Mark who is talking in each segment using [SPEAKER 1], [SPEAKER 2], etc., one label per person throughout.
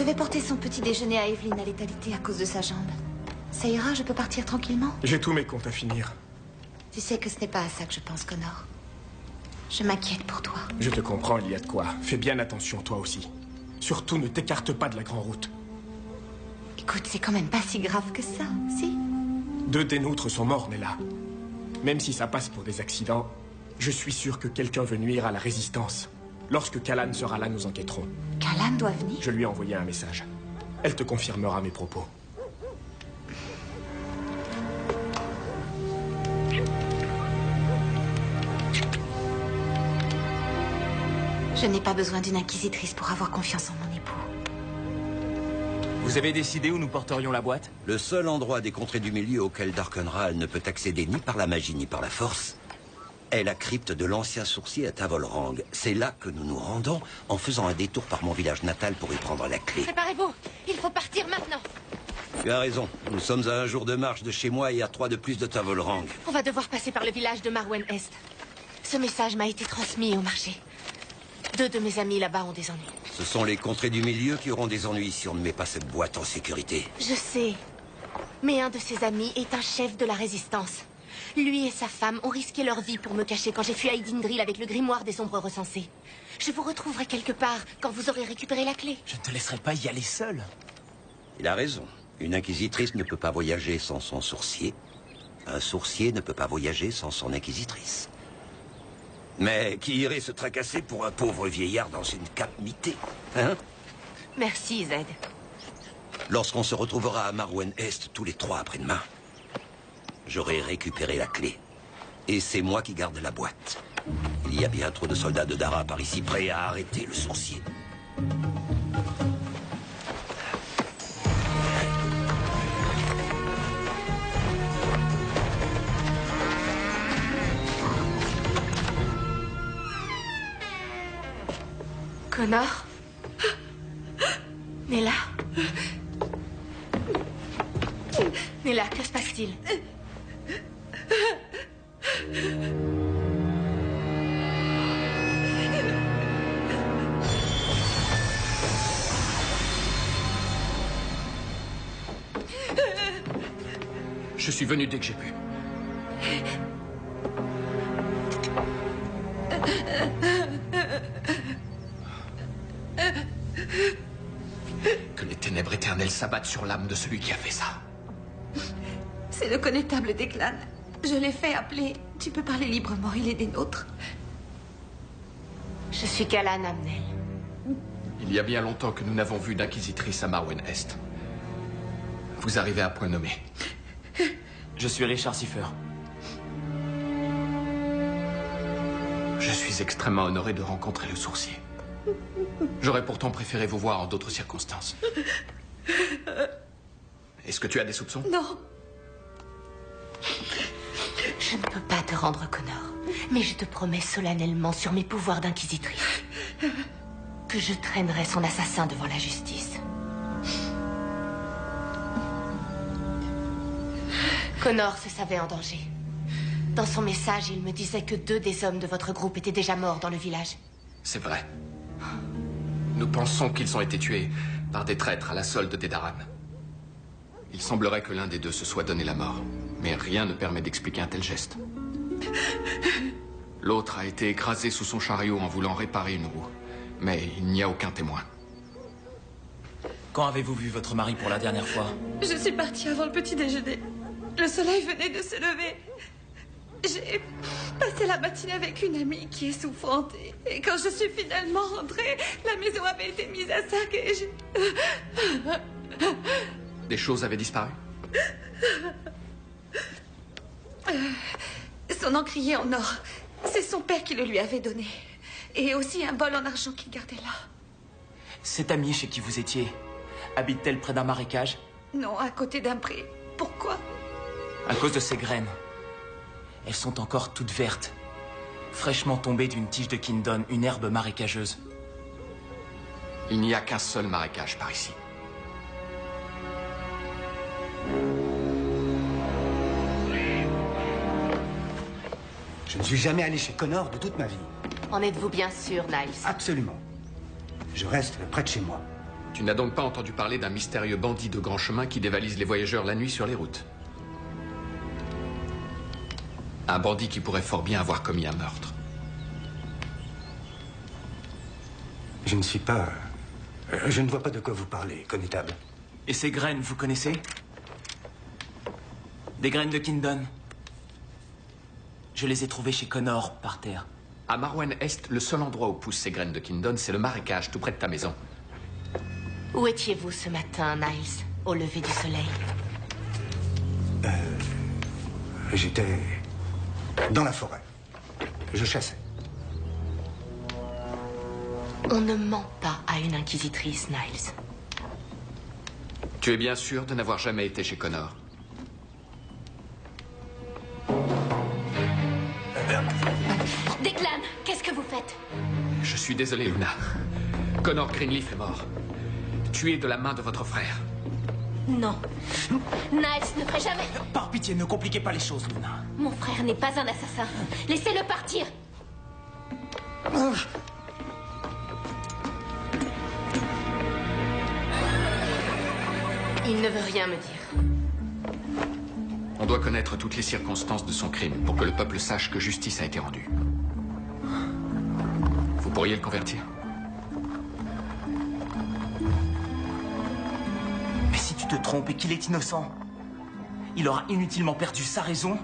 [SPEAKER 1] Je vais porter son petit déjeuner à Evelyn à l'étalité à cause de sa jambe. Ça ira, je peux partir tranquillement?
[SPEAKER 2] J'ai tous mes comptes à finir.
[SPEAKER 1] Tu sais que ce n'est pas à ça que je pense, Connor. Je m'inquiète pour toi.
[SPEAKER 2] Je te comprends, il y a de quoi. Fais bien attention, toi aussi. Surtout, ne t'écarte pas de la grande route.
[SPEAKER 1] Écoute, c'est quand même pas si grave que ça, si?
[SPEAKER 2] 2 des nôtres sont morts, Nella. Même si ça passe pour des accidents, je suis sûr que quelqu'un veut nuire à la résistance. Lorsque Callan sera là, nous enquêterons.
[SPEAKER 1] Callan doit venir?
[SPEAKER 2] Je lui ai envoyé un message. Elle te confirmera mes propos.
[SPEAKER 1] Je n'ai pas besoin d'une inquisitrice pour avoir confiance en mon époux.
[SPEAKER 3] Vous avez décidé où nous porterions la boîte?
[SPEAKER 4] Le seul endroit des contrées du milieu auquel Darkenral ne peut accéder ni par la magie ni par la force est la crypte de l'ancien sourcier à Tavolrang. C'est là que nous nous rendons en faisant un détour par mon village natal pour y prendre la clé.
[SPEAKER 5] Préparez-vous, il faut partir maintenant.
[SPEAKER 4] Tu as raison, nous sommes à 1 jour de marche de chez moi et à 3 de plus de Tavolrang.
[SPEAKER 5] On va devoir passer par le village de Marwen Est. Ce message m'a été transmis au marché. 2 de mes amis là-bas ont des ennuis.
[SPEAKER 4] Ce sont les contrées du milieu qui auront des ennuis si on ne met pas cette boîte en sécurité.
[SPEAKER 5] Je sais. Mais un de ses amis est un chef de la résistance. Lui et sa femme ont risqué leur vie pour me cacher quand j'ai fui à Idindril avec le grimoire des ombres recensées. Je vous retrouverai quelque part quand vous aurez récupéré la clé.
[SPEAKER 3] Je ne te laisserai pas y aller seul.
[SPEAKER 4] Il a raison. Une inquisitrice ne peut pas voyager sans son sourcier. Un sourcier ne peut pas voyager sans son inquisitrice. Mais qui irait se tracasser pour un pauvre vieillard dans une cape mitée, hein?
[SPEAKER 5] Merci, Zed.
[SPEAKER 4] Lorsqu'on se retrouvera à Marwen Est tous les 3 après-demain, j'aurai récupéré la clé. Et c'est moi qui garde la boîte. Il y a bien trop de soldats de Dara par ici prêts à arrêter le sourcier.
[SPEAKER 5] Connor? Nella? Nella, que se passe-t-il?
[SPEAKER 6] Je suis venu dès que j'ai pu. Que les ténèbres éternelles s'abattent sur l'âme de celui qui a fait ça.
[SPEAKER 1] C'est le connétable des clans. Je l'ai fait appeler. Tu peux parler librement, il est des nôtres.
[SPEAKER 5] Je suis Callan Amnel.
[SPEAKER 6] Il y a bien longtemps que nous n'avons vu d'inquisitrice à Marwen Est. Vous arrivez à point nommé.
[SPEAKER 3] Je suis Richard Siffer.
[SPEAKER 6] Je suis extrêmement honoré de rencontrer le sourcier. J'aurais pourtant préféré vous voir en d'autres circonstances. Est-ce que tu as des soupçons?
[SPEAKER 1] Non.
[SPEAKER 5] Je ne peux pas te rendre Connor, mais je te promets solennellement sur mes pouvoirs d'inquisitrice que je traînerai son assassin devant la justice. Connor se savait en danger. Dans son message, il me disait que 2 des hommes de votre groupe étaient déjà morts dans le village.
[SPEAKER 6] C'est vrai. Nous pensons qu'ils ont été tués par des traîtres à la solde des Daran. Il semblerait que l'un des 2 se soit donné la mort, mais rien ne permet d'expliquer un tel geste. L'autre a été écrasé sous son chariot en voulant réparer une roue, mais il n'y a aucun témoin.
[SPEAKER 3] Quand avez-vous vu votre mari pour la dernière fois?
[SPEAKER 1] Je suis partie avant le petit déjeuner. Le soleil venait de se lever. J'ai passé la matinée avec une amie qui est souffrante. Et quand je suis finalement rentrée, la maison avait été mise à sac et
[SPEAKER 6] Des choses avaient disparu?
[SPEAKER 1] Son encrier en or, c'est son père qui le lui avait donné. Et aussi un bol en argent qu'il gardait là.
[SPEAKER 3] Cette amie chez qui vous étiez, habite-t-elle près d'un marécage?
[SPEAKER 1] Non, à côté d'un pré. Pourquoi?
[SPEAKER 3] À cause de ces graines. Elles sont encore toutes vertes, fraîchement tombées d'une tige de Kindon, une herbe marécageuse.
[SPEAKER 6] Il n'y a qu'un seul marécage par ici.
[SPEAKER 7] Je ne suis jamais allé chez Connor de toute ma vie.
[SPEAKER 5] En êtes-vous bien sûr, Niles?
[SPEAKER 7] Absolument. Je reste près de chez moi.
[SPEAKER 6] Tu n'as donc pas entendu parler d'un mystérieux bandit de grand chemin qui dévalise les voyageurs la nuit sur les routes? Un bandit qui pourrait fort bien avoir commis un meurtre.
[SPEAKER 7] Je ne suis pas... Je ne vois pas de quoi vous parlez, connétable.
[SPEAKER 3] Et ces graines, vous connaissez? Des graines de Kindon. Je les ai trouvées chez Connor, par terre.
[SPEAKER 6] À Marwen Est, le seul endroit où poussent ces graines de Kindon, c'est le marécage, tout près de ta maison.
[SPEAKER 5] Où étiez-vous ce matin, Niles, au lever du soleil?
[SPEAKER 7] J'étais dans la forêt. Je chassais.
[SPEAKER 5] On ne ment pas à une inquisitrice, Niles.
[SPEAKER 6] Tu es bien sûr de n'avoir jamais été chez Connor?
[SPEAKER 5] Declan, qu'est-ce que vous faites?
[SPEAKER 6] Je suis désolé, Luna. Connor Greenleaf est mort. Tué de la main de votre frère.
[SPEAKER 5] Non. Niles ne ferait jamais...
[SPEAKER 3] Par pitié, ne compliquez pas les choses, Luna.
[SPEAKER 5] Mon frère n'est pas un assassin. Laissez-le partir. Il ne veut rien me dire.
[SPEAKER 6] On doit connaître toutes les circonstances de son crime pour que le peuple sache que justice a été rendue. Vous pourriez le convertir?
[SPEAKER 3] Mais si tu te trompes et qu'il est innocent, il aura inutilement perdu sa raison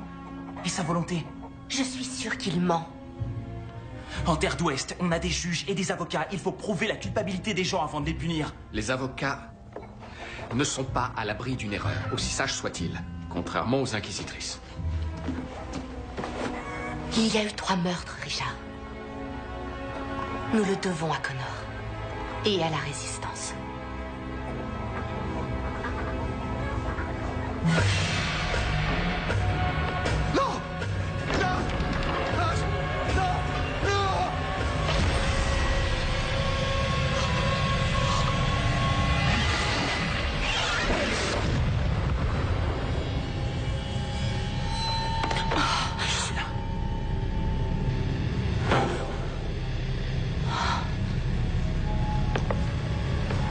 [SPEAKER 3] et sa volonté.
[SPEAKER 5] Je suis sûre qu'il ment.
[SPEAKER 3] En Terre d'Ouest, on a des juges et des avocats. Il faut prouver la culpabilité des gens avant de les punir.
[SPEAKER 6] Les avocats ne sont pas à l'abri d'une erreur, aussi sages soient-ils, contrairement aux inquisitrices.
[SPEAKER 5] Il y a eu 3 meurtres, Richard. Nous le devons à Connor et à la Résistance.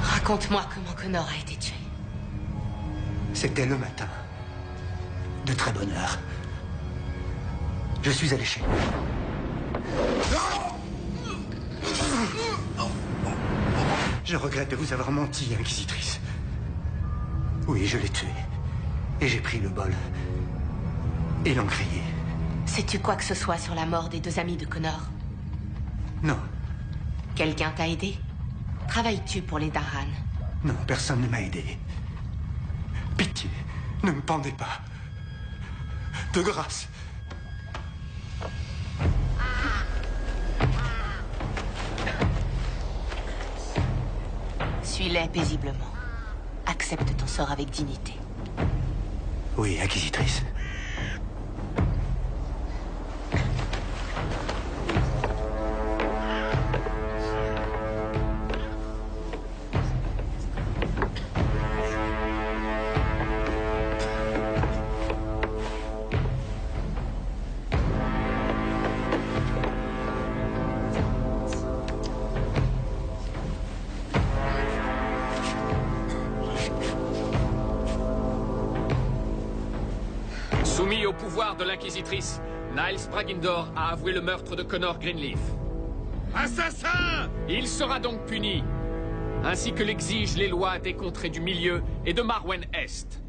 [SPEAKER 5] Raconte-moi comment Connor a été tué.
[SPEAKER 7] C'était le matin. De très bonne heure. Je suis allé chez lui. Je regrette de vous avoir menti, Inquisitrice. Oui, je l'ai tué. Et j'ai pris le bol. Et l'encrier.
[SPEAKER 5] Sais-tu quoi que ce soit sur la mort des 2 amis de Connor?
[SPEAKER 7] Non.
[SPEAKER 5] Quelqu'un t'a aidé? Travailles-tu pour les Daran?
[SPEAKER 7] Non, personne ne m'a aidé. Pitié, ne me pendez pas. De grâce.
[SPEAKER 5] Suis-les paisiblement. Accepte ton sort avec dignité.
[SPEAKER 7] Oui, Inquisitrice.
[SPEAKER 6] Soumis au pouvoir de l'inquisitrice, Niles Bragindor a avoué le meurtre de Connor Greenleaf. Assassin! Il sera donc puni, ainsi que l'exigent les lois des contrées du Milieu et de Marwen Est.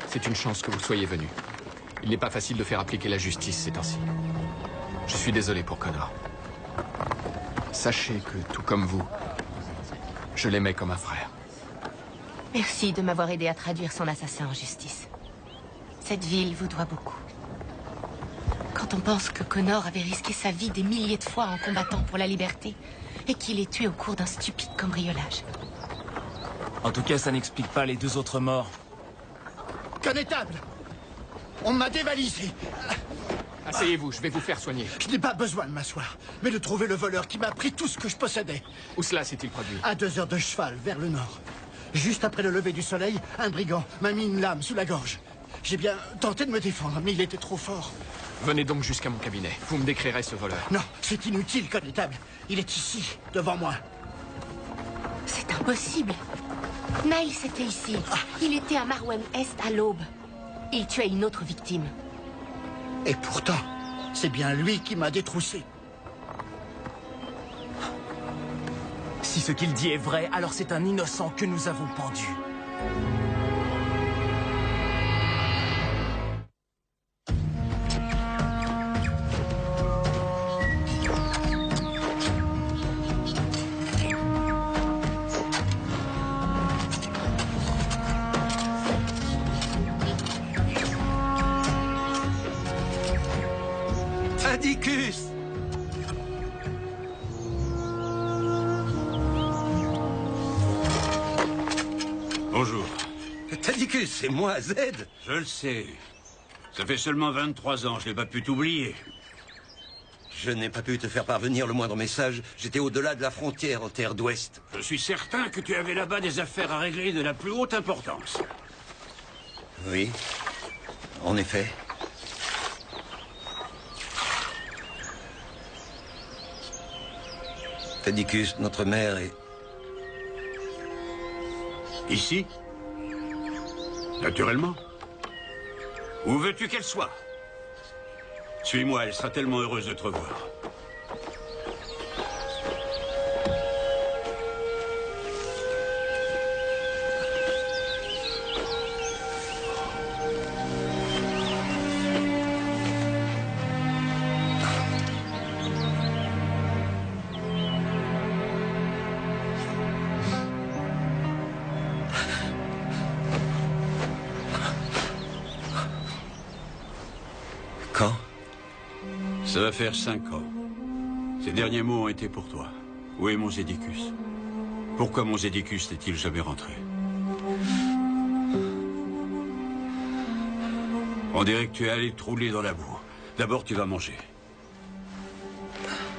[SPEAKER 6] C'est une chance que vous soyez venu. Il n'est pas facile de faire appliquer la justice ces temps-ci. Je suis désolé pour Connor. Sachez que, tout comme vous, je l'aimais comme un frère.
[SPEAKER 5] Merci de m'avoir aidé à traduire son assassin en justice. Cette ville vous doit beaucoup. Quand on pense que Connor avait risqué sa vie des milliers de fois en combattant pour la liberté et qu'il est tué au cours d'un stupide cambriolage.
[SPEAKER 3] En tout cas, ça n'explique pas les 2 autres morts.
[SPEAKER 8] Connétable! On m'a dévalisé!
[SPEAKER 6] Asseyez-vous, je vais vous faire soigner.
[SPEAKER 7] Je n'ai pas besoin de m'asseoir, mais de trouver le voleur qui m'a pris tout ce que je possédais.
[SPEAKER 6] Où cela s'est-il produit?
[SPEAKER 7] À 2 heures de cheval, vers le nord. Juste après le lever du soleil, un brigand m'a mis une lame sous la gorge. J'ai bien tenté de me défendre, mais il était trop fort.
[SPEAKER 6] Venez donc jusqu'à mon cabinet. Vous me décrirez ce voleur.
[SPEAKER 7] Non, c'est inutile, connétable. Il est ici, devant moi.
[SPEAKER 5] C'est impossible. Niles était ici. Il était à Marwen Est à l'aube. Il tuait une autre victime.
[SPEAKER 7] Et pourtant, c'est bien lui qui m'a détroussé.
[SPEAKER 3] Si ce qu'il dit est vrai, alors c'est un innocent que nous avons pendu.
[SPEAKER 4] Atticus!
[SPEAKER 8] Bonjour.
[SPEAKER 4] Atticus, c'est moi, Z.
[SPEAKER 8] Je le sais. Ça fait seulement 23 ans, je n'ai pas pu t'oublier.
[SPEAKER 4] Je n'ai pas pu te faire parvenir le moindre message. J'étais au-delà de la frontière, en terre d'Ouest.
[SPEAKER 8] Je suis certain que tu avais là-bas des affaires à régler de la plus haute importance.
[SPEAKER 4] Oui, en effet. Atticus, notre mère est...
[SPEAKER 8] Ici? Naturellement. Où veux-tu qu'elle soit? Suis-moi, elle sera tellement heureuse de te revoir.
[SPEAKER 4] Quand?
[SPEAKER 8] Ça va faire 5 ans. Ces derniers mots ont été pour toi. Où est mon Zedicus? Pourquoi mon Zedicus n'est-il jamais rentré? On dirait que tu es allé te rouler dans la boue. D'abord, tu vas manger.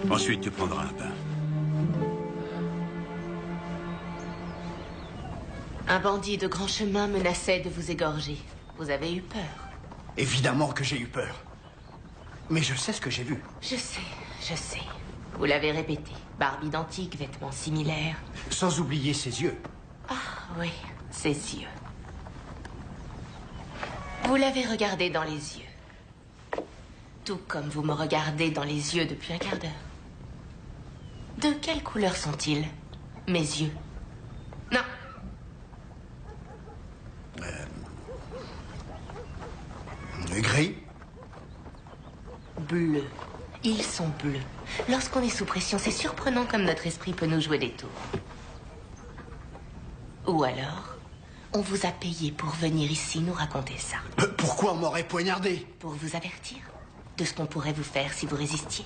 [SPEAKER 8] Ensuite, tu prendras un bain.
[SPEAKER 5] Un bandit de grand chemin menaçait de vous égorger. Vous avez eu peur.
[SPEAKER 7] Évidemment que j'ai eu peur. Mais je sais ce que j'ai vu.
[SPEAKER 5] Je sais. Vous l'avez répété. Barbe identique, vêtements similaires.
[SPEAKER 7] Sans oublier ses yeux.
[SPEAKER 5] Ah oui, ses yeux. Vous l'avez regardé dans les yeux. Tout comme vous me regardez dans les yeux depuis un quart d'heure. De quelle couleur sont-ils, mes yeux? Non.
[SPEAKER 7] Gris.
[SPEAKER 5] Bleus. Ils sont bleus. Lorsqu'on est sous pression, c'est surprenant comme notre esprit peut nous jouer des tours. Ou alors, on vous a payé pour venir ici nous raconter ça.
[SPEAKER 7] Pourquoi on m'aurait poignardé?
[SPEAKER 5] Pour vous avertir de ce qu'on pourrait vous faire si vous résistiez.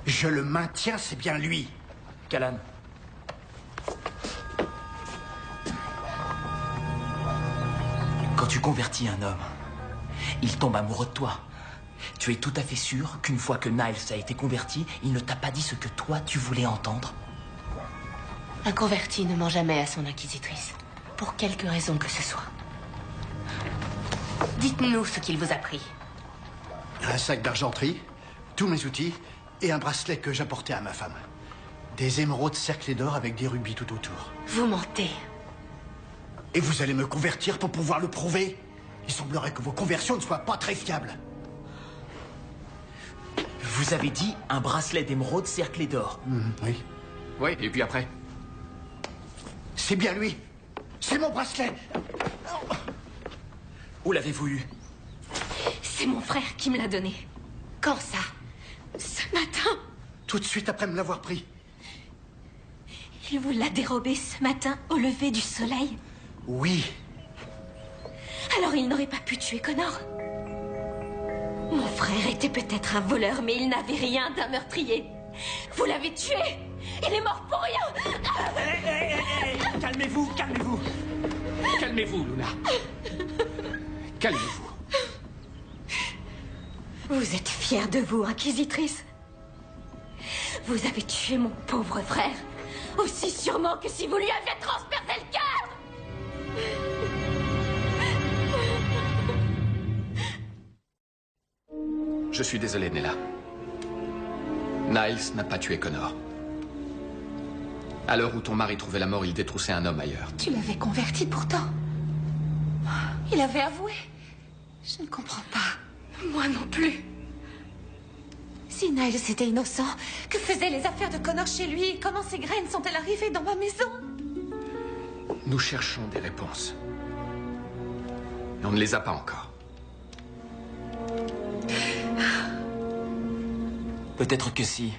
[SPEAKER 7] Je le maintiens, c'est bien lui.
[SPEAKER 3] Callan. Quand tu convertis un homme, il tombe amoureux de toi. Tu es tout à fait sûr qu'une fois que Niles a été converti, il ne t'a pas dit ce que toi tu voulais entendre?
[SPEAKER 5] Un converti ne ment jamais à son inquisitrice, pour quelque raison que ce soit. Dites-nous ce qu'il vous a pris.
[SPEAKER 7] Un sac d'argenterie, tous mes outils et un bracelet que j'apportais à ma femme. Des émeraudes cerclées d'or avec des rubis tout autour.
[SPEAKER 5] Vous mentez.
[SPEAKER 7] Et vous allez me convertir pour pouvoir le prouver? Il semblerait que vos conversions ne soient pas très fiables.
[SPEAKER 3] Vous avez dit un bracelet d'émeraude cerclé d'or.
[SPEAKER 7] Oui.
[SPEAKER 6] Oui, et puis après?
[SPEAKER 7] C'est bien lui. C'est mon bracelet.
[SPEAKER 3] Où l'avez-vous eu?
[SPEAKER 1] C'est mon frère qui me l'a donné.
[SPEAKER 5] Quand ça?
[SPEAKER 1] Ce matin,
[SPEAKER 7] Tout de suite après me l'avoir pris.
[SPEAKER 1] il vous l'a dérobé ce matin au lever du soleil.
[SPEAKER 7] Oui.
[SPEAKER 1] Alors il n'aurait pas pu tuer Connor. Mon frère était peut-être un voleur, mais il n'avait rien d'un meurtrier. Vous l'avez tué. Il est mort pour rien.
[SPEAKER 3] Calmez-vous, calmez-vous.
[SPEAKER 6] Calmez-vous, Luna. Calmez-vous.
[SPEAKER 9] Vous êtes fière de vous, Inquisitrice? Vous avez tué mon pauvre frère, aussi sûrement que si vous lui aviez transpercé le cœur!
[SPEAKER 6] Je suis désolé, Nella. Niles n'a pas tué Connor. À l'heure où ton mari trouvait la mort, il détroussait un homme ailleurs.
[SPEAKER 1] Tu l'avais converti pourtant. Il avait avoué. Je ne comprends pas.
[SPEAKER 5] Moi non plus.
[SPEAKER 1] Si Niles était innocent, que faisaient les affaires de Connor chez lui? Comment ces graines sont-elles arrivées dans ma maison?
[SPEAKER 6] Nous cherchons des réponses. Et on ne les a pas encore.
[SPEAKER 3] Peut-être que si.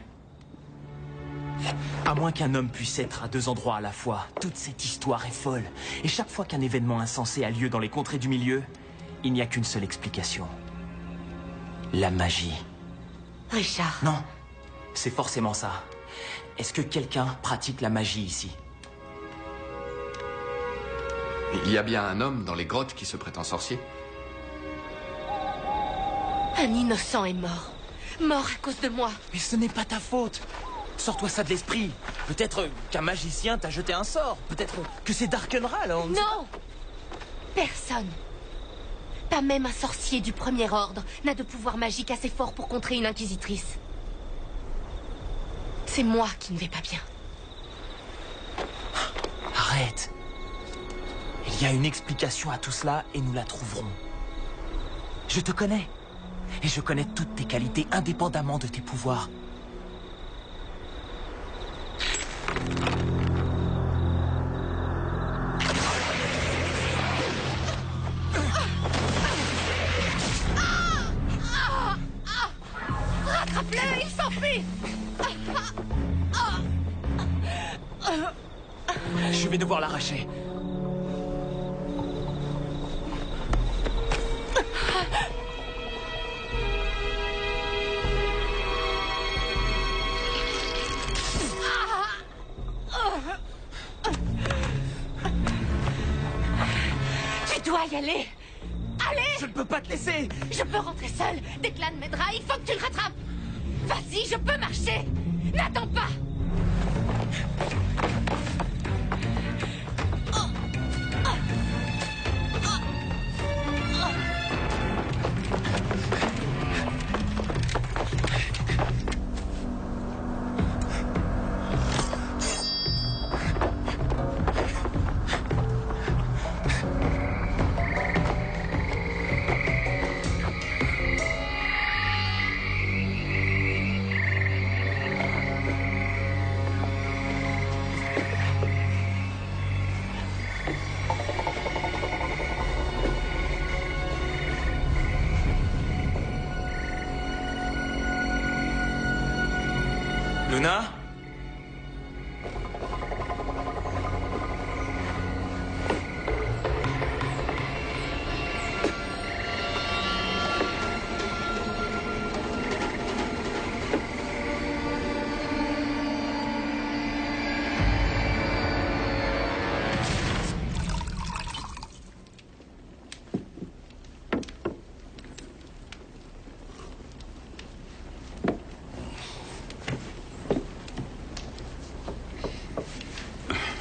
[SPEAKER 3] À moins qu'un homme puisse être à deux endroits à la fois, toute cette histoire est folle. Et chaque fois qu'un événement insensé a lieu dans les contrées du milieu, il n'y a qu'une seule explication. La magie.
[SPEAKER 5] Richard.
[SPEAKER 3] Non, c'est forcément ça. Est-ce que quelqu'un pratique la magie ici?
[SPEAKER 6] Il y a bien un homme dans les grottes qui se prétend sorcier.
[SPEAKER 5] Un innocent est mort. Mort à cause de moi.
[SPEAKER 3] Mais ce n'est pas ta faute. Sors-toi ça de l'esprit. Peut-être qu'un magicien t'a jeté un sort. Peut-être que c'est Darkenral.
[SPEAKER 5] Non! Personne. Pas même un sorcier du premier ordre n'a de pouvoir magique assez fort pour contrer une inquisitrice. C'est moi qui ne vais pas bien.
[SPEAKER 3] Arrête. Il y a une explication à tout cela et nous la trouverons. Je te connais. Et je connais toutes tes qualités indépendamment de tes pouvoirs.
[SPEAKER 5] Rattrape-le, il s'enfuit!
[SPEAKER 3] Je vais devoir l'arracher.
[SPEAKER 5] Tu dois y aller! Allez!
[SPEAKER 3] Je ne peux pas te laisser!
[SPEAKER 5] Je peux rentrer seule! Declan m'aidera, il faut que tu le rattrapes! Vas-y, je peux marcher! N'attends pas!
[SPEAKER 3] Luna?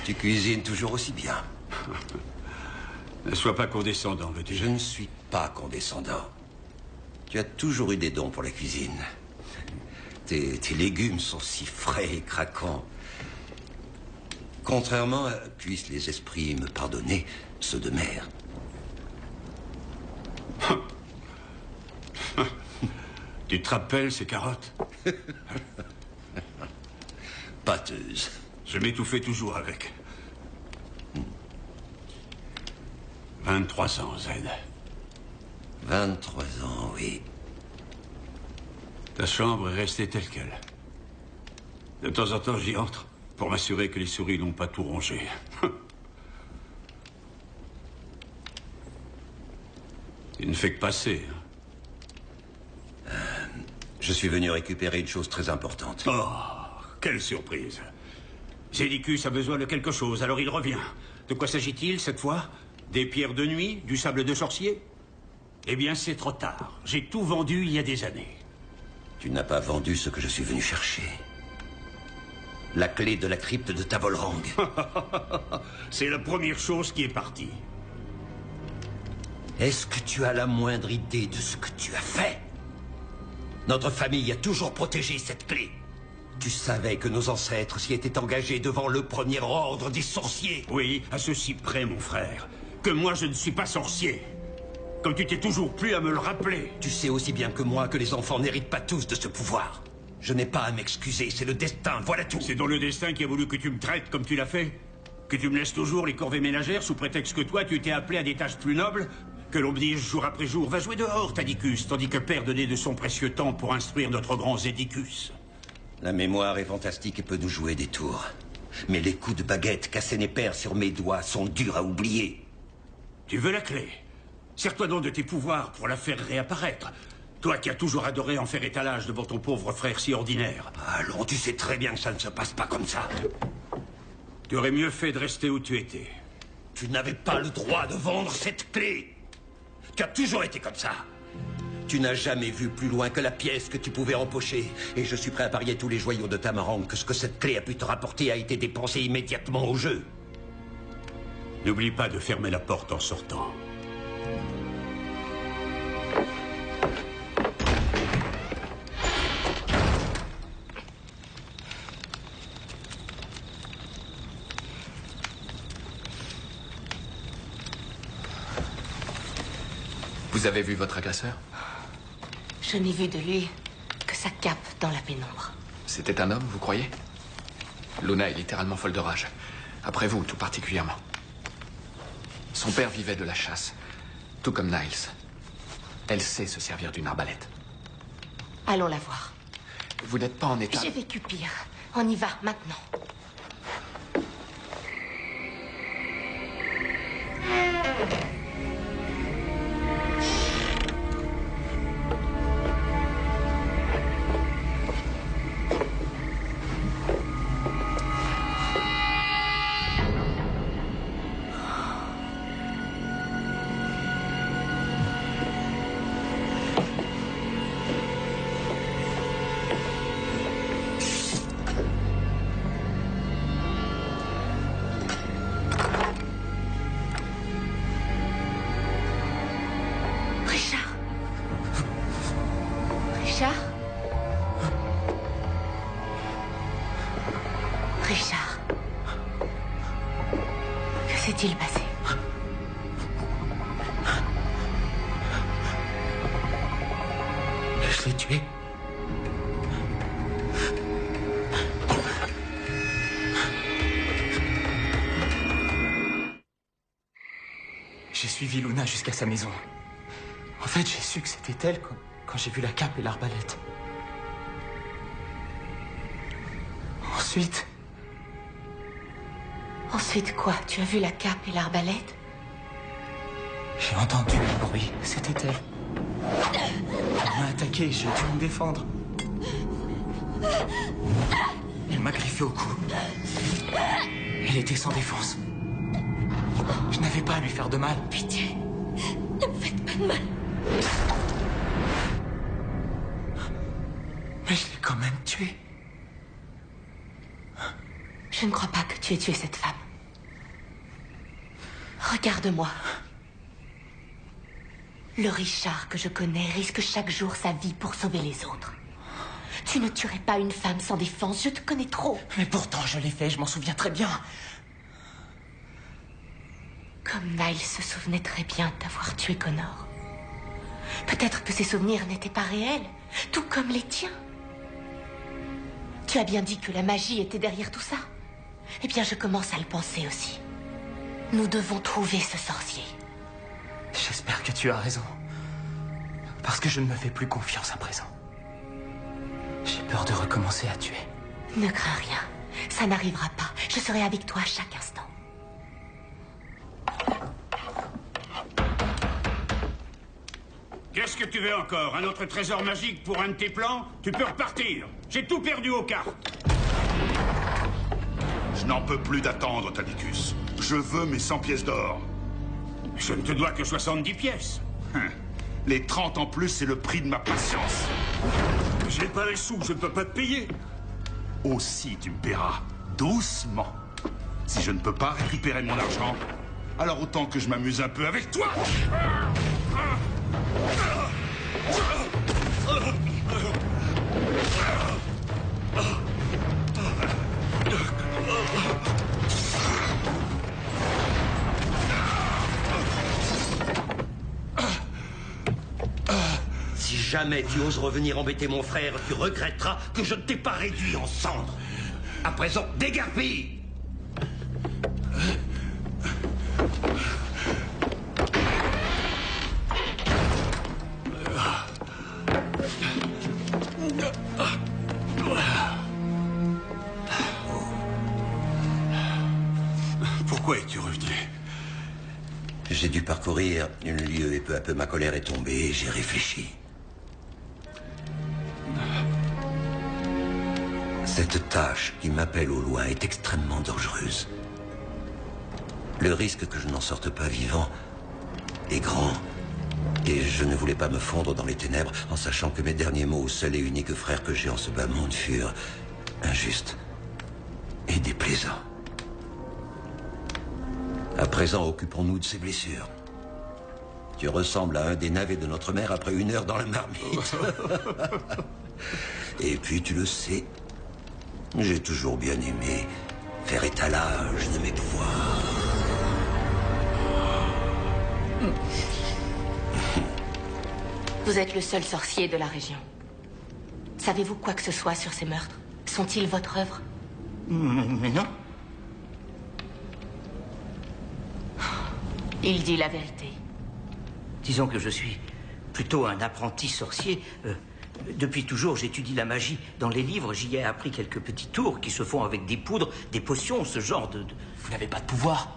[SPEAKER 4] Tu cuisines toujours aussi bien.
[SPEAKER 8] Ne sois pas condescendant, veux-tu?
[SPEAKER 4] Je ne suis pas condescendant. Tu as toujours eu des dons pour la cuisine. Tes légumes sont si frais et craquants. Contrairement à, puissent les esprits me pardonner, ceux de mer.
[SPEAKER 8] Tu te rappelles ces carottes?
[SPEAKER 4] Pâteuse.
[SPEAKER 8] Je m'étouffais toujours avec. 23 ans, Z.
[SPEAKER 4] 23 ans, oui.
[SPEAKER 8] Ta chambre est restée telle quelle. De temps en temps, j'y entre pour m'assurer que les souris n'ont pas tout rongé. Il ne fait que passer.
[SPEAKER 4] Je suis venu récupérer une chose très importante.
[SPEAKER 8] Oh, quelle surprise. Zedicus a besoin de quelque chose, alors il revient. De quoi s'agit-il, cette fois? Des pierres de nuit? Du sable de sorcier? Eh bien, c'est trop tard. J'ai tout vendu il y a des années.
[SPEAKER 4] Tu n'as pas vendu ce que je suis venu chercher. La clé de la crypte de Tavolrang.
[SPEAKER 8] C'est la première chose qui est partie.
[SPEAKER 4] Est-ce que tu as la moindre idée de ce que tu as fait? Notre famille a toujours protégé cette clé. Tu savais que nos ancêtres s'y étaient engagés devant le premier ordre des sorciers.
[SPEAKER 8] Oui, à ceci près, mon frère, que moi je ne suis pas sorcier. Comme tu t'es toujours plu à me le rappeler.
[SPEAKER 4] Tu sais aussi bien que moi que les enfants n'héritent pas tous de ce pouvoir. Je n'ai pas à m'excuser, c'est le destin, voilà tout.
[SPEAKER 8] C'est donc le destin qui a voulu que tu me traites comme tu l'as fait? Que tu me laisses toujours les corvées ménagères sous prétexte que toi, tu t'es appelé à des tâches plus nobles? Que l'on me dise jour après jour, va jouer dehors, Tadicus, tandis que père donnait de son précieux temps pour instruire notre grand Zedicus.
[SPEAKER 4] La mémoire est fantastique et peut nous jouer des tours. Mais les coups de baguette cassés mes pères sur mes doigts sont durs à oublier.
[SPEAKER 8] Tu veux la clé? Sers-toi donc de tes pouvoirs pour la faire réapparaître. Toi qui as toujours adoré en faire étalage devant ton pauvre frère si ordinaire.
[SPEAKER 4] Allons, tu sais très bien que ça ne se passe pas comme ça.
[SPEAKER 8] Tu aurais mieux fait de rester où tu étais.
[SPEAKER 4] Tu n'avais pas le droit de vendre cette clé. Tu as toujours été comme ça. Tu n'as jamais vu plus loin que la pièce que tu pouvais empocher. Et je suis prêt à parier tous les joyaux de Tamarang que ce que cette clé a pu te rapporter a été dépensé immédiatement au jeu.
[SPEAKER 8] N'oublie pas de fermer la porte en sortant.
[SPEAKER 6] Vous avez vu votre agresseur?
[SPEAKER 5] Je n'ai vu de lui que sa cape dans la pénombre.
[SPEAKER 6] C'était un homme, vous croyez? Luna est littéralement folle de rage. Après vous, tout particulièrement. Son père vivait de la chasse, tout comme Niles. Elle sait se servir d'une arbalète.
[SPEAKER 5] Allons la voir.
[SPEAKER 6] Vous n'êtes pas en état...
[SPEAKER 5] J'ai vécu pire. On y va, maintenant. Richard. Que s'est-il passé?
[SPEAKER 3] Je l'ai tué. J'ai suivi Luna jusqu'à sa maison. En fait, j'ai su que c'était elle quand j'ai vu la cape et l'arbalète. Ensuite...
[SPEAKER 5] Ensuite quoi? Tu as vu la cape et l'arbalète?
[SPEAKER 3] J'ai entendu le bruit. C'était elle. Elle m'a attaqué, j'ai dû me défendre. Elle m'a griffé au cou. Elle était sans défense. Je n'avais pas à lui faire de mal.
[SPEAKER 9] Pitié, ne me faites pas de mal.
[SPEAKER 3] Mais je l'ai quand même tuée.
[SPEAKER 5] Je ne crois pas que tu aies tué cette femme. Regarde-moi. Le Richard que je connais risque chaque jour sa vie pour sauver les autres. Tu ne tuerais pas une femme sans défense, je te connais trop.
[SPEAKER 3] Mais pourtant, je l'ai fait, je m'en souviens très bien.
[SPEAKER 5] Comme Niles se souvenait très bien d'avoir tué Connor. Peut-être que ses souvenirs n'étaient pas réels, tout comme les tiens. Tu as bien dit que la magie était derrière tout ça. Eh bien, je commence à le penser aussi. Nous devons trouver ce sorcier.
[SPEAKER 3] J'espère que tu as raison. Parce que je ne me fais plus confiance à présent. J'ai peur de recommencer à tuer.
[SPEAKER 5] Ne crains rien. Ça n'arrivera pas. Je serai avec toi à chaque instant.
[SPEAKER 8] Qu'est-ce que tu veux encore? Un autre trésor magique pour un de tes plans? Tu peux repartir. J'ai tout perdu aux cartes.
[SPEAKER 10] Je n'en peux plus d'attendre, Tadicus. Je veux mes 100 pièces d'or.
[SPEAKER 8] Je ne te dois que 70 pièces.
[SPEAKER 10] Les 30 en plus, c'est le prix de ma patience.
[SPEAKER 8] J'ai pas les sous, je ne peux pas te payer.
[SPEAKER 10] Aussi, tu me paieras. Doucement. Si je ne peux pas récupérer mon argent, alors autant que je m'amuse un peu avec toi.
[SPEAKER 4] Si jamais tu oses revenir embêter mon frère, tu regretteras que je ne t'ai pas réduit en cendres. À présent, dégarpille!
[SPEAKER 8] Pourquoi es-tu revenu?
[SPEAKER 4] J'ai dû parcourir une lieue et peu à peu ma colère est tombée et j'ai réfléchi. Cette tâche qui m'appelle au loin est extrêmement dangereuse. Le risque que je n'en sorte pas vivant est grand. Et je ne voulais pas me fondre dans les ténèbres en sachant que mes derniers mots au seul et unique frère que j'ai en ce bas monde furent injustes et déplaisants. À présent, occupons-nous de ses blessures. Tu ressembles à un des navets de notre mère après 1 heure dans la marmite. Et puis, tu le sais, j'ai toujours bien aimé faire étalage de mes pouvoirs.
[SPEAKER 5] Vous êtes le seul sorcier de la région. Savez-vous quoi que ce soit sur ces meurtres? Sont-ils votre œuvre?
[SPEAKER 3] Mais non.
[SPEAKER 5] Il dit la vérité.
[SPEAKER 3] Disons que je suis plutôt un apprenti sorcier. Depuis toujours, j'étudie la magie. Dans les livres, j'y ai appris quelques petits tours qui se font avec des poudres, des potions, ce genre de...
[SPEAKER 11] Vous n'avez pas de pouvoir.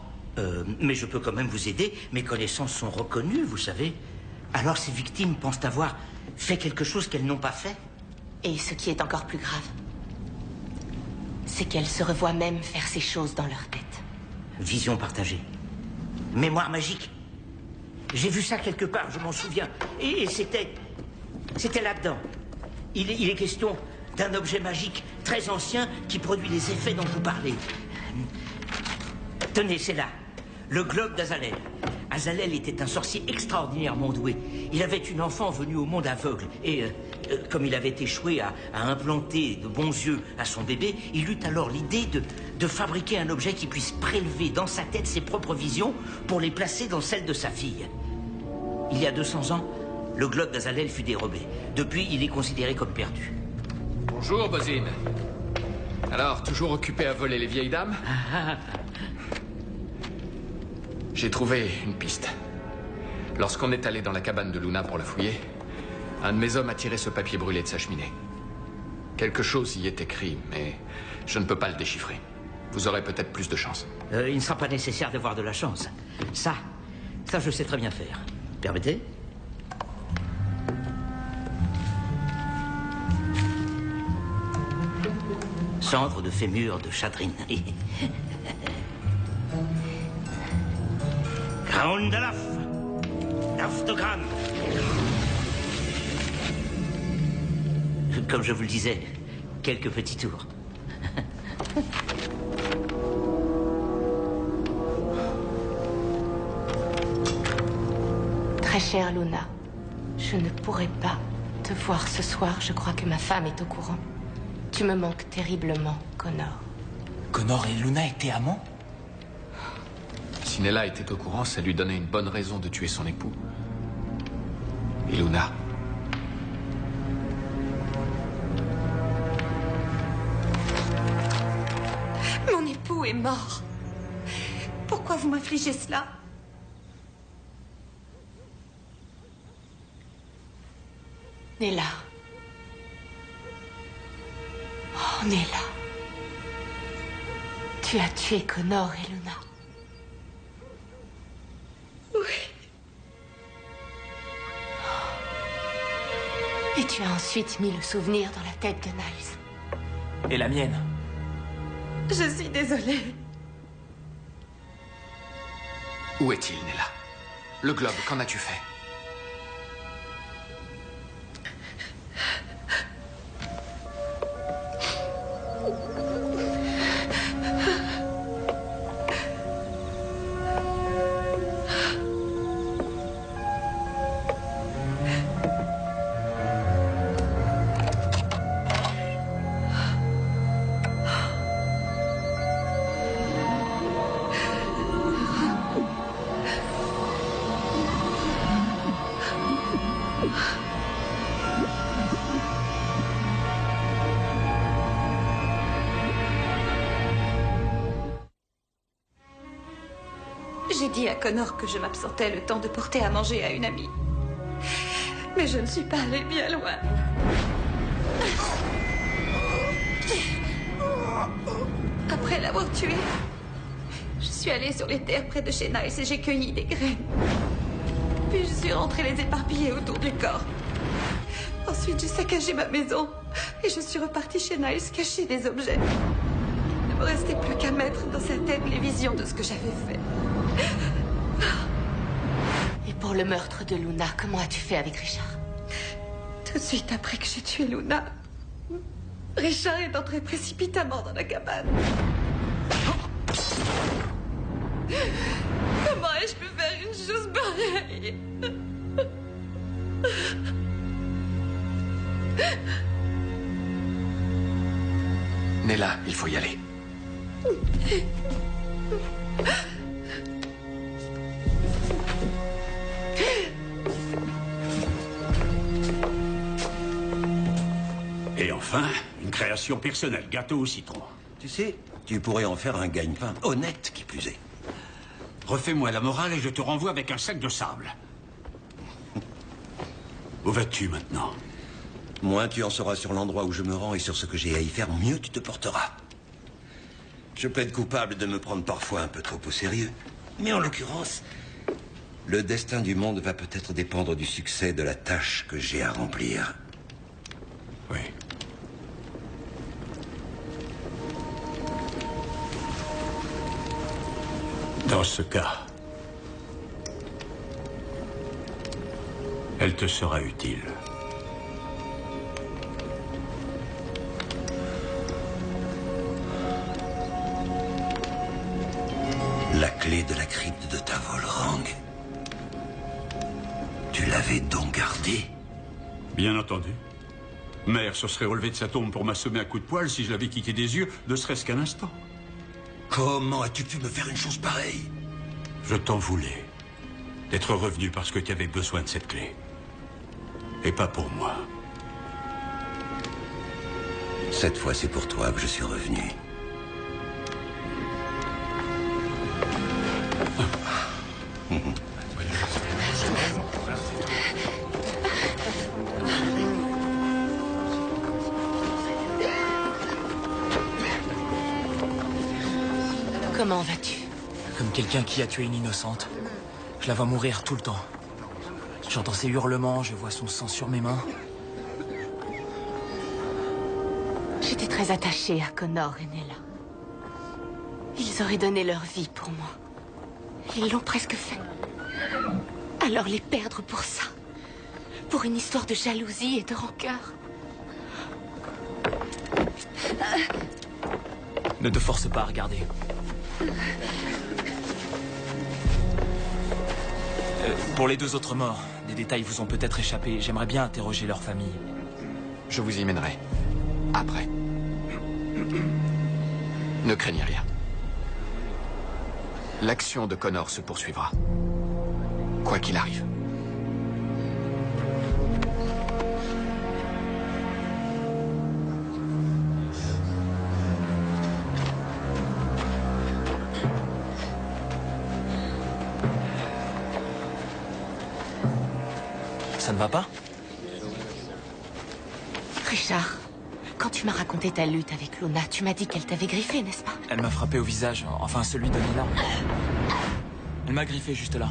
[SPEAKER 3] Mais je peux quand même vous aider. Mes connaissances sont reconnues, vous savez. Alors ces victimes pensent avoir fait quelque chose qu'elles n'ont pas fait.
[SPEAKER 5] Et ce qui est encore plus grave, c'est qu'elles se revoient même faire ces choses dans leur tête.
[SPEAKER 3] Vision partagée. Mémoire magique. J'ai vu ça quelque part, je m'en souviens. Et c'était là-dedans. Il est question d'un objet magique très ancien qui produit les effets dont vous parlez. Tenez, c'est là. Le globe d'Azalel. Azalel était un sorcier extraordinairement doué. Il avait une enfant venue au monde aveugle. Et comme il avait échoué à implanter de bons yeux à son bébé, il eut alors l'idée de fabriquer un objet qui puisse prélever dans sa tête ses propres visions pour les placer dans celles de sa fille. Il y a 200 ans, le globe d'Azalel fut dérobé. Depuis, il est considéré comme perdu.
[SPEAKER 6] Bonjour, Bozine. Alors, toujours occupé à voler les vieilles dames? J'ai trouvé une piste. Lorsqu'on est allé dans la cabane de Luna pour la fouiller, un de mes hommes a tiré ce papier brûlé de sa cheminée. Quelque chose y est écrit, mais je ne peux pas le déchiffrer. Vous aurez peut-être plus de chance.
[SPEAKER 3] Il ne sera pas nécessaire d'avoir de la chance. Ça, je sais très bien faire. Permettez? Cendre de fémur de Chadrine. Graundalaf, Naftogram. Comme je vous le disais, quelques petits tours.
[SPEAKER 5] Très chère Luna, je ne pourrai pas te voir ce soir. Je crois que ma femme est au courant. Tu me manques terriblement, Connor.
[SPEAKER 11] Connor et Luna étaient amants?
[SPEAKER 6] Si Nella était au courant, ça lui donnait une bonne raison de tuer son époux. Et Luna.
[SPEAKER 1] Mon époux est mort. Pourquoi vous m'affligez cela?
[SPEAKER 5] Nella. Oh, Nella. Tu as tué Connor et Luna.
[SPEAKER 1] Oui.
[SPEAKER 5] Et tu as ensuite mis le souvenir dans la tête de Niles.
[SPEAKER 11] Et la mienne.
[SPEAKER 1] Je suis désolée.
[SPEAKER 6] Où est-il, Nella? Le globe, qu'en as-tu fait?
[SPEAKER 1] J'ai dit à Connor que je m'absentais le temps de porter à manger à une amie. Mais je ne suis pas allée bien loin. Après l'avoir tué, je suis allée sur les terres près de chez Niles et j'ai cueilli des graines. Puis je suis rentrée les éparpiller autour du corps. Ensuite, j'ai saccagé ma maison et je suis repartie chez Niles cacher des objets. Il ne me restait plus qu'à mettre dans sa tête les visions de ce que j'avais fait.
[SPEAKER 5] Et pour le meurtre de Luna, comment as-tu fait avec Richard?
[SPEAKER 1] Tout de suite après que j'ai tué Luna, Richard est entré précipitamment dans la cabane. Comment ai-je pu faire une chose pareille?
[SPEAKER 6] Nella, il faut y aller.
[SPEAKER 8] Et enfin, une création personnelle, gâteau au citron.
[SPEAKER 4] Tu sais, tu pourrais en faire un gagne-pain honnête, qui plus est.
[SPEAKER 8] Refais-moi la morale et je te renvoie avec un sac de sable. Où vas-tu maintenant?
[SPEAKER 4] Moins tu en sauras sur l'endroit où je me rends et sur ce que j'ai à y faire, mieux tu te porteras. Je plaide coupable de me prendre parfois un peu trop au sérieux. Mais en l'occurrence, le destin du monde va peut-être dépendre du succès de la tâche que j'ai à remplir.
[SPEAKER 8] Oui. Dans ce cas, elle te sera utile.
[SPEAKER 4] La clé de la crypte de Tavolrang. Tu l'avais donc gardée?
[SPEAKER 8] Bien entendu. Mère se serait relevée de sa tombe pour m'assommer à coups de poing si je l'avais quitté des yeux, ne serait-ce qu'un instant.
[SPEAKER 4] Comment as-tu pu me faire une chose pareille?
[SPEAKER 8] Je t'en voulais. D'être revenu parce que tu avais besoin de cette clé. Et pas pour moi.
[SPEAKER 4] Cette fois, c'est pour toi que je suis revenu.
[SPEAKER 5] Comment vas-tu?
[SPEAKER 11] Comme quelqu'un qui a tué une innocente. Je la vois mourir tout le temps. J'entends ses hurlements, je vois son sang sur mes mains.
[SPEAKER 5] J'étais très attachée à Connor et Nella. Ils auraient donné leur vie pour moi. Ils l'ont presque fait. Alors les perdre pour ça. Pour une histoire de jalousie et de rancœur.
[SPEAKER 11] Ne te force pas à regarder. Pour les deux autres morts, des détails vous ont peut-être échappé. J'aimerais bien interroger leur famille.
[SPEAKER 6] Je vous y mènerai. Après. Ne craignez rien. L'action de Connor se poursuivra. Quoi qu'il arrive.
[SPEAKER 11] Ça ne va pas?
[SPEAKER 5] Richard, quand tu m'as raconté ta lutte avec Luna, tu m'as dit qu'elle t'avait griffé, n'est-ce pas?
[SPEAKER 11] Elle m'a frappé au visage, enfin celui de Nella. Elle m'a griffé juste là.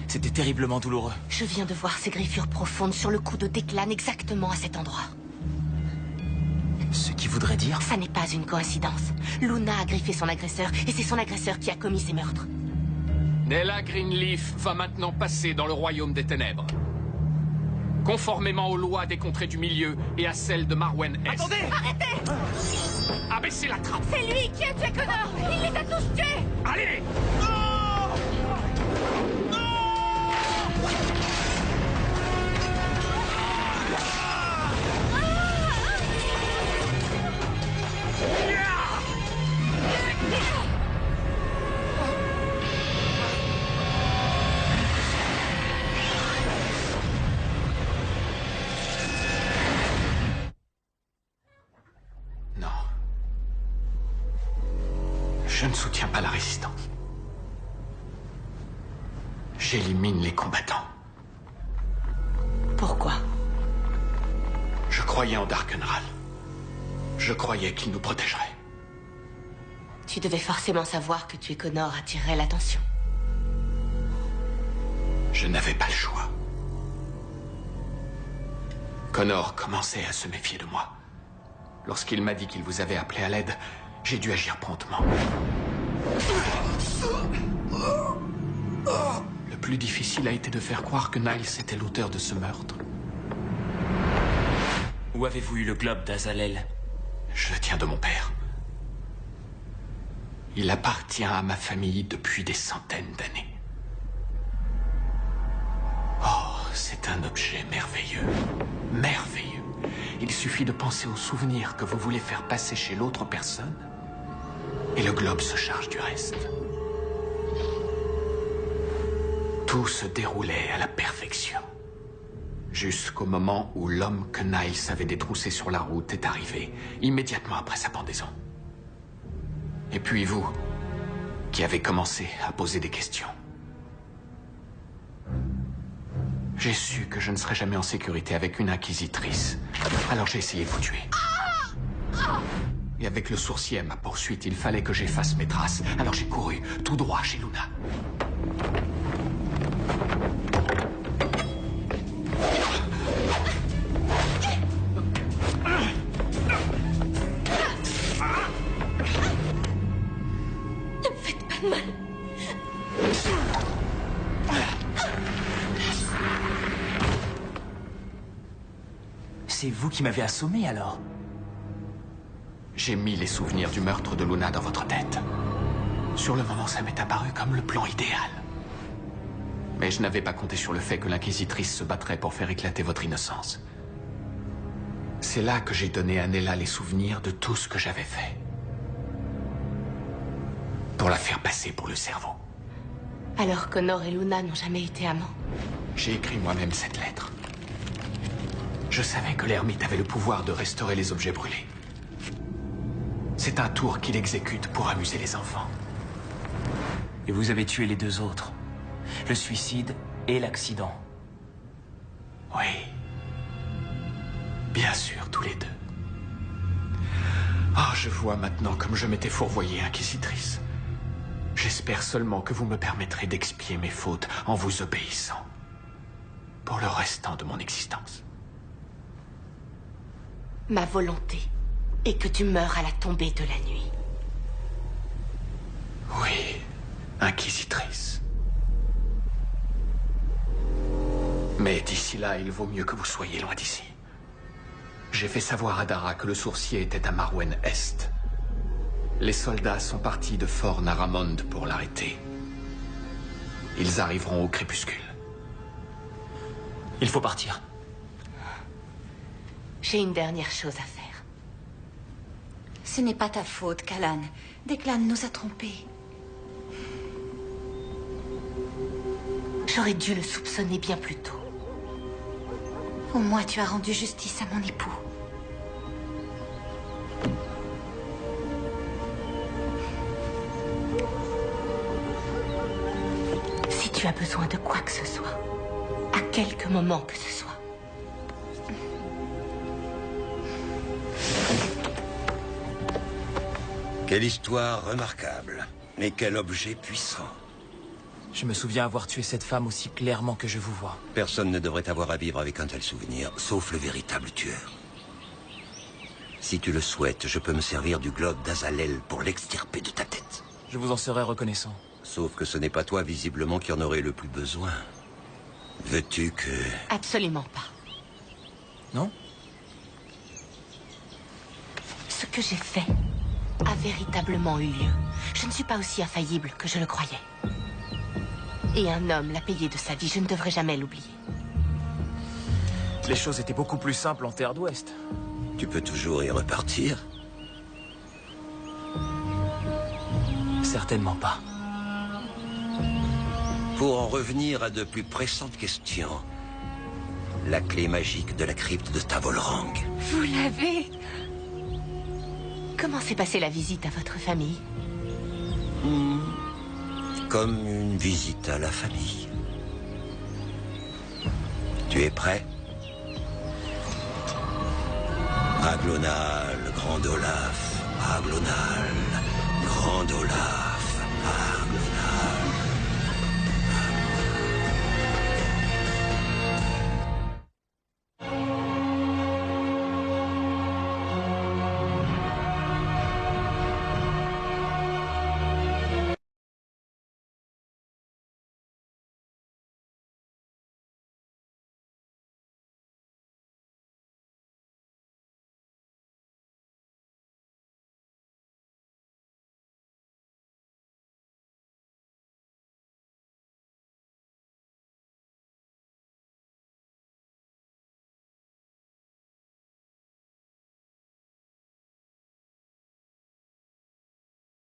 [SPEAKER 11] C'était terriblement douloureux.
[SPEAKER 5] Je viens de voir ces griffures profondes sur le cou de Declan, exactement à cet endroit.
[SPEAKER 11] Ce qui voudrait dire?
[SPEAKER 5] Ça n'est pas une coïncidence. Luna a griffé son agresseur, et c'est son agresseur qui a commis ces meurtres.
[SPEAKER 12] Nella Greenleaf va maintenant passer dans le royaume des ténèbres. Conformément aux lois des contrées du milieu et à celles de Marwen Est.
[SPEAKER 9] Attendez! Arrêtez!
[SPEAKER 12] Abaissez la trappe!
[SPEAKER 9] C'est lui qui a tué Connor! Il les a tous tués!
[SPEAKER 12] Allez!
[SPEAKER 6] Je ne soutiens pas la résistance. J'élimine les combattants.
[SPEAKER 5] Pourquoi?
[SPEAKER 6] Je croyais en Darkenral. Je croyais qu'il nous protégerait.
[SPEAKER 5] Tu devais forcément savoir que tuer Connor attirerait l'attention.
[SPEAKER 6] Je n'avais pas le choix. Connor commençait à se méfier de moi. Lorsqu'il m'a dit qu'il vous avait appelé à l'aide, j'ai dû agir promptement. Le plus difficile a été de faire croire que Niles était l'auteur de ce meurtre.
[SPEAKER 11] Où avez-vous eu le globe d'Azalel?
[SPEAKER 6] Je le tiens de mon père. Il appartient à ma famille depuis des centaines d'années. Oh, c'est un objet merveilleux. Merveilleux. Il suffit de penser aux souvenirs que vous voulez faire passer chez l'autre personne, et le globe se charge du reste. Tout se déroulait à la perfection. Jusqu'au moment où l'homme que Niles avait détroussé sur la route est arrivé, immédiatement après sa pendaison. Et puis vous, qui avez commencé à poser des questions. J'ai su que je ne serais jamais en sécurité avec une inquisitrice. Alors j'ai essayé de vous tuer. Et avec le sourcier à ma poursuite, il fallait que j'efface mes traces. Alors j'ai couru tout droit chez Luna.
[SPEAKER 9] Ne me faites pas de mal.
[SPEAKER 11] C'est vous qui m'avez assommé, alors?
[SPEAKER 6] J'ai mis les souvenirs du meurtre de Luna dans votre tête. Sur le moment, ça m'est apparu comme le plan idéal. Mais je n'avais pas compté sur le fait que l'inquisitrice se battrait pour faire éclater votre innocence. C'est là que j'ai donné à Nella les souvenirs de tout ce que j'avais fait. Pour la faire passer pour le cerveau.
[SPEAKER 5] Alors Connor et Luna n'ont jamais été amants?
[SPEAKER 6] J'ai écrit moi-même cette lettre. Je savais que l'ermite avait le pouvoir de restaurer les objets brûlés. C'est un tour qu'il exécute pour amuser les enfants.
[SPEAKER 11] Et vous avez tué les deux autres. Le suicide et l'accident.
[SPEAKER 6] Oui. Bien sûr, tous les deux. Oh, je vois maintenant comme je m'étais fourvoyé, inquisitrice. J'espère seulement que vous me permettrez d'expier mes fautes en vous obéissant. Pour le restant de mon existence.
[SPEAKER 5] Ma volonté est que tu meurs à la tombée de la nuit.
[SPEAKER 6] Oui, inquisitrice. Mais d'ici là, il vaut mieux que vous soyez loin d'ici. J'ai fait savoir à Dara que le sourcier était à Marwen Est. Les soldats sont partis de Fort Naramond pour l'arrêter. Ils arriveront au crépuscule.
[SPEAKER 11] Il faut partir.
[SPEAKER 5] J'ai une dernière chose à faire.
[SPEAKER 9] Ce n'est pas ta faute, Callan. Declan nous a trompés.
[SPEAKER 5] J'aurais dû le soupçonner bien plus tôt.
[SPEAKER 9] Au moins, tu as rendu justice à mon époux.
[SPEAKER 5] Si tu as besoin de quoi que ce soit, à quelque moment que ce soit,
[SPEAKER 4] quelle histoire remarquable. Et quel objet puissant.
[SPEAKER 11] Je me souviens avoir tué cette femme aussi clairement que je vous vois.
[SPEAKER 4] Personne ne devrait avoir à vivre avec un tel souvenir, sauf le véritable tueur. Si tu le souhaites, je peux me servir du globe d'Azalel pour l'extirper de ta tête.
[SPEAKER 11] Je vous en serais reconnaissant.
[SPEAKER 4] Sauf que ce n'est pas toi, visiblement, qui en aurais le plus besoin. Veux-tu que...
[SPEAKER 5] absolument pas.
[SPEAKER 11] Non?
[SPEAKER 5] Ce que j'ai fait a véritablement eu lieu. Je ne suis pas aussi infaillible que je le croyais. Et un homme l'a payé de sa vie, je ne devrais jamais l'oublier.
[SPEAKER 11] Les choses étaient beaucoup plus simples en Terre d'Ouest.
[SPEAKER 4] Tu peux toujours y repartir?
[SPEAKER 11] Certainement pas.
[SPEAKER 4] Pour en revenir à de plus pressantes questions, la clé magique de la crypte de Tavolrang.
[SPEAKER 5] Vous l'avez? Comment s'est passée la visite à votre famille?
[SPEAKER 4] Comme une visite à la famille. Tu es prêt? Aglonal, grand Olaf, Aglonal.